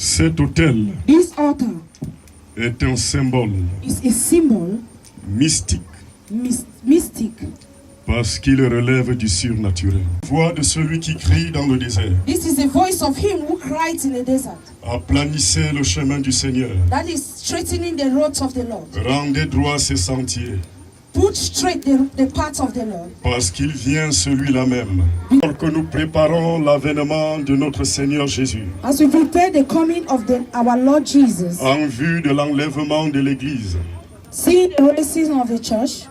Cet autel This altar est un symbole is a symbol, mystique mystic, parce qu'il relève du surnaturel. Voix de celui qui crie dans le désert. This is the voice of him who cried in the desert. Aplanissez le chemin du Seigneur. That is straightening the roads of the Lord. Rendez droit ses sentiers. Put straight the path of the Lord. Parce qu'il vient celui-là même. Alors que nous préparons l'avènement de notre Seigneur Jésus. As we prepare the coming of our Lord Jesus, En vue de l'enlèvement de l'Église. seeing the racism of the church,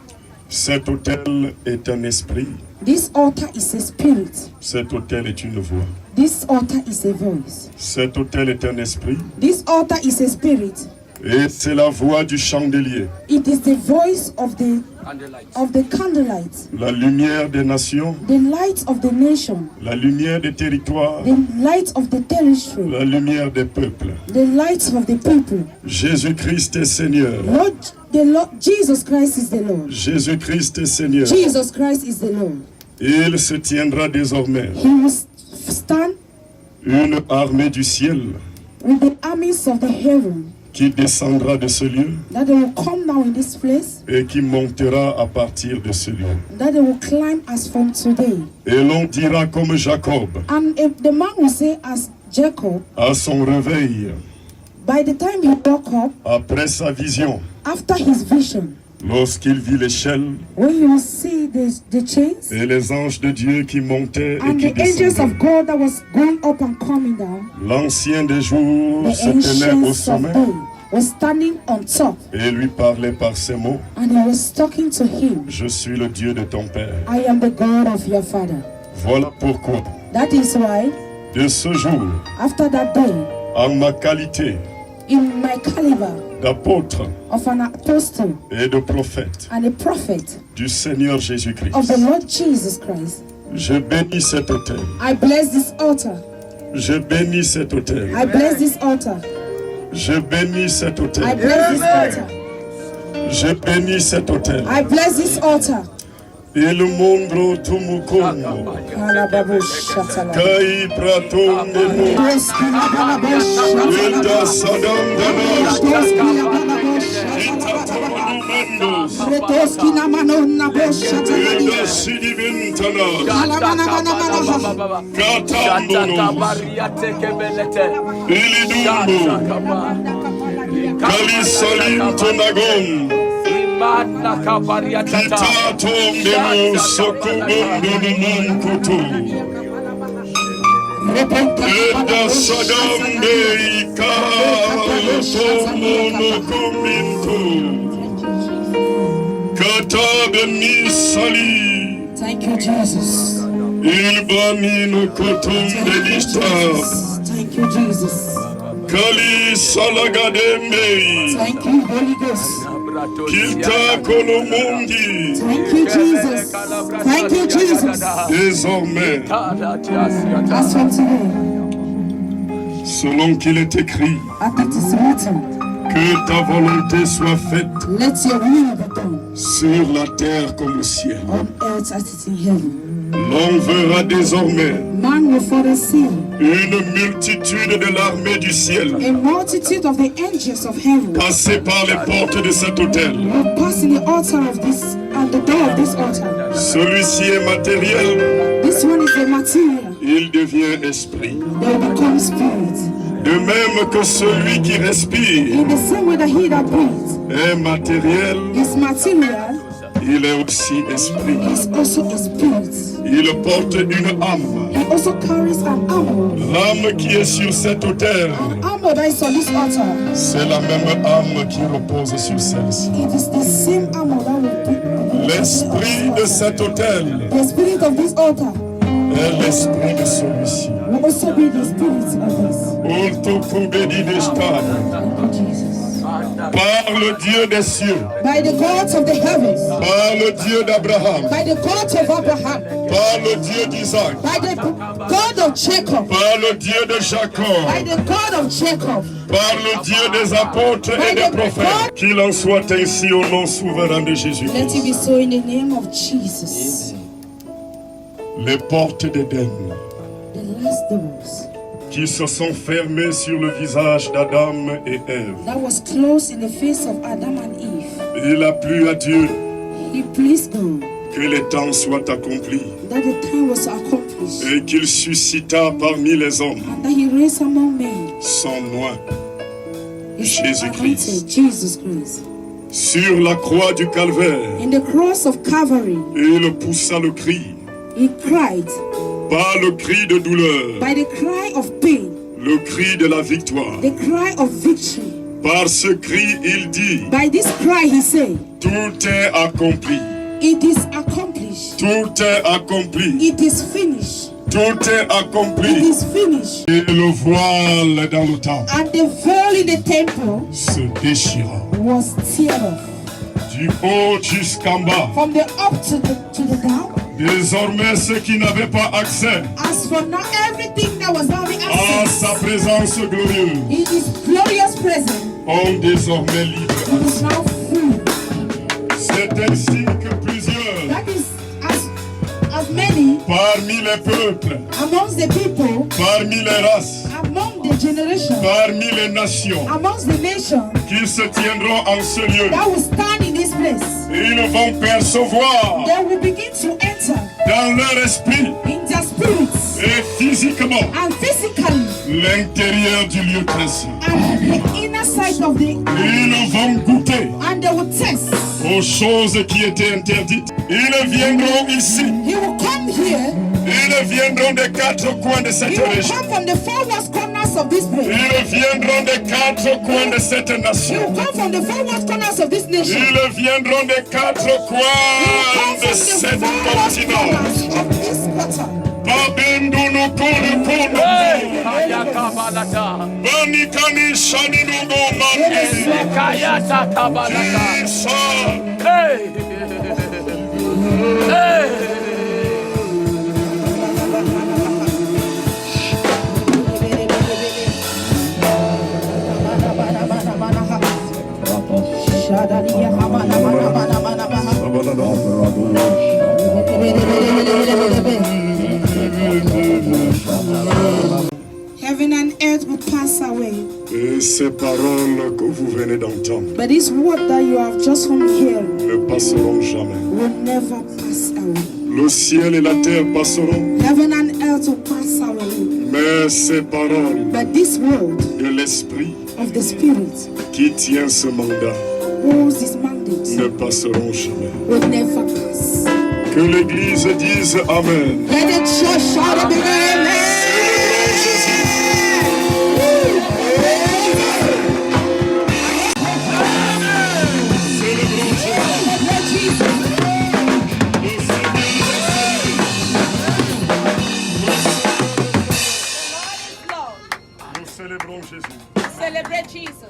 Cet autel est un esprit. this altar is a spirit. Cet autel est une voix. This altar is a voice. Cet autel est un esprit. This altar is a spirit. Et c'est la voix du chandelier. It is the voice of the candlelight, La lumière des nations. the light of the nation, La lumière des territoires. the light of the territory, La lumière des peuples. the light of the people. Jésus-Christ est Seigneur. Lord Jesus Christ is the Lord. Jésus-Christ est Seigneur. Jesus Christ is the Lord. Il se tiendra désormais He will stand une armée du ciel with the armies of the heaven, qui descendra de ce lieu that they will come now in this place, et qui montera à partir de ce lieu. that they will climb as from today. Et l'on dira comme Jacob And if the man will say as Jacob, à son réveil, by the time he woke up, après sa vision, after his vision, lorsqu'il vit l'échelle when you will see the chains et les anges de Dieu qui montaient et and qui the angels descendaient, of God that was going up and coming down, l'ancien des jours the se tenait au ancients of sommet day was standing on top, et lui parlait par ces mots: and he was talking to him, je suis le Dieu de ton Père. I am the God of your father. Voilà pourquoi, That is why, de ce jour, after that day, en ma qualité in my caliber d'apôtre of an apostle et de prophète and a prophet du Seigneur Jésus-Christ, of the Lord Jesus Christ, je bénis cet autel. I bless this altar. Je bénis cet autel. I bless this altar. Je bénis cet I autel. bless this altar. Je bénis cet autel. I bless this altar. Il mondro tumukongo. Kai pratonde mo. Ita sadam danos. Ita tomanumendos. Ita sidibintanas. Katambonos. Ilidumbo. Kalisalim tonagom. Kitatombe mo sokubondo numunkutu. Eda sadambe ikalotomono kumintu. Katabe misali. Thank you, Jesus. Il banino kotumbe listab. Thank you, Jesus. Kali salagadembe. Thank you, Holy Ghost. Kita kolomundi. Thank you, Jesus. Thank you, Jesus. Désormais, As from today, selon qu'il est écrit, as it is written, que ta volonté soit faite let your will be done sur la terre comme au ciel. on earth as it is in heaven. L'on verra désormais Man will further see une multitude de l'armée du ciel a multitude of the angels of heaven passer par les portes de cet autel. will pass in the altar of this and the door of this altar. Celui-ci est matériel, This one is the material. il devient esprit. They will become spirit. De même que celui qui respire In the same way that he that breathes est matériel, is material, il est aussi esprit. he is also a spirit. Il porte une âme. He also carries an armor. L'âme qui est sur cet autel, An armor that is on this altar. c'est la même âme qui repose sur celle-ci. It is the same armor that will be. L'esprit de cet autel The spirit of this altar est l'esprit de celui-ci. will also be the spirit of this. Ultukubedideshtan. Thank you, Jesus. Par le Dieu des cieux, By the gods of the heavens, par le Dieu d'Abraham, by the God of Abraham, par le Dieu d'Isaac, by the God of Jacob, par le Dieu de by Jacob, the God of Jacob, par le Dieu des apôtres et des prophètes. Qu'il en soit ainsi au nom souverain de let it Jésus-Christ. be so in the name of Jesus. Les portes d'Éden The last doors qui se sont fermés sur le visage d'Adam et Ève. that was closed in the face of Adam and Eve. Il a plu à Dieu He pleased God que les temps soient accomplis that the time was accomplished et qu'il suscita parmi les hommes and that He raised among men son noix His Jésus-Christ. anointed Jesus Christ. Sur la croix du Calvaire, In the cross of Calvary, il poussa le cri, He cried pas le cri de douleur, by the cry of pain, le cri de la victoire. the cry of victory. Par ce cri, il dit, By this cry, He said, tout est accompli, it is accomplished. tout est accompli, It is finished. tout est It accompli. is finished. Et le voile dans le temple And the veil in the temple se déchira. was teared off. Du haut jusqu'en bas. From the up to the down. Désormais, ceux qui n'avaient pas accès As for now, everything that was having à access sa présence glorieuse in His glorious presence ont désormais libre is accès. now free. C'est ainsi que plusieurs That is as many parmi les peuples, amongst the people, parmi les races, among the generation, parmi les nations amongst the nation qui se tiendront en ce lieu, that will stand in this place. ils vont percevoir They will begin to enter dans leur esprit in their spirits et physiquement and physically l'intérieur du lieu très saint. and the inner side of the Ils vont goûter and they will test. aux choses qui étaient interdites. Ils viendront ici. He will come here. Ils viendront des quatre coins de cette He will région. come from the four west corners of this place. Ils viendront des quatre coins de cette He nation. will come from the four west corners of this nation. Ils viendront des quatre He will coins come de from cet the four west continent. corners of this quarter. Babindunu kunu kunu. Ayakabalata. Banikani shaninungu mani. Kayata kabalata. Isa. Hey. Hey. Heaven and earth will pass away, Et ces paroles que vous venez d'entendre but this word that you have just from here ne passeront jamais. will never pass away. Le ciel et la terre passeront, Heaven and earth will pass away, mais ces paroles but this word de l'Esprit of the Spirit qui tient ce mandat holds this mandate ne passeront jamais. will never pass. Que l'Église dise Amen. Let the church shout a big amen. Nous célébrons Jésus. Celebrate Jesus.